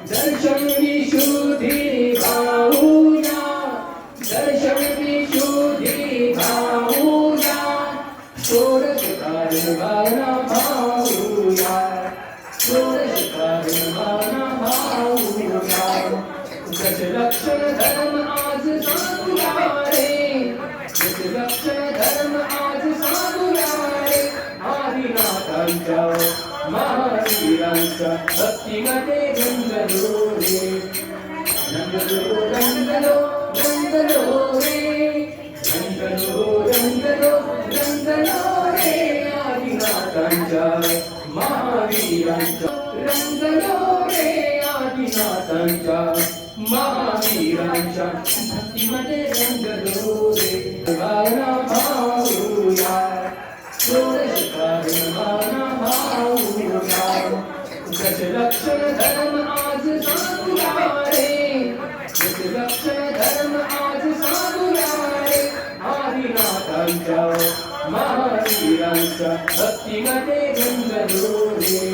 दर्शन विशुद्धि भावुना दर्शन विशुद्धि भावुना षोडश कारभावना भावुना षोडश कारभावना भावुना दश लक्षण धर्म आज साधूया रे दश लक्षण धर्म आज साधूया रे आदिनाथांच्या महावीरांच्या भक्तिमते गंगलो रे गंगलो गंगलो गंगलो रे गंगलो गंगलो गंगलो रे आदिनाथांच्या महावीरांच्या रंगलो रे आदिनाथांच्या महावीरांच्या भक्तिमते गंगलो रे भावना भावुया षोडश कारभावना भावुना दश लक्षण धर्म आज साधूया रे दश लक्षण धर्म आज साधूया रे आदिनाथांच्या महावीरांच्या भक्तिमते गंगलो रे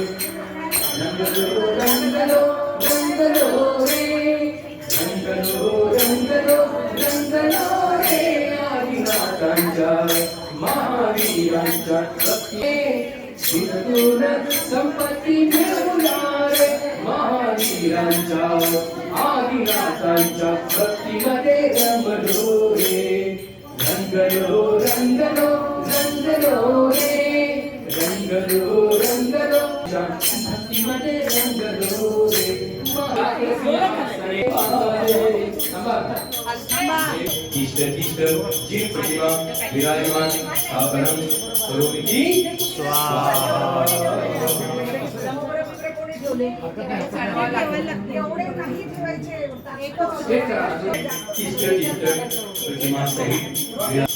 गंगलो गंगलो गंगलो रे गंगलो गंगलो गंगलो रे आदिनाथांच्या महावीरांच्या भक्ती विदून संपत्ती मिळवूया रे महावीरांच्या आदिनाथांच्या भक्तीमध्ये रमलो रे रंगलो रंगलो रंगलो रे रंगलो रंगलो भक्तीमध्ये रंगलो रे तिष्ठ तिष्ठ जी प्रतिमा विराजमान स्थापनं करोमि स्वाहा तिष्ठ तिष्ठ प्रतिमा सहित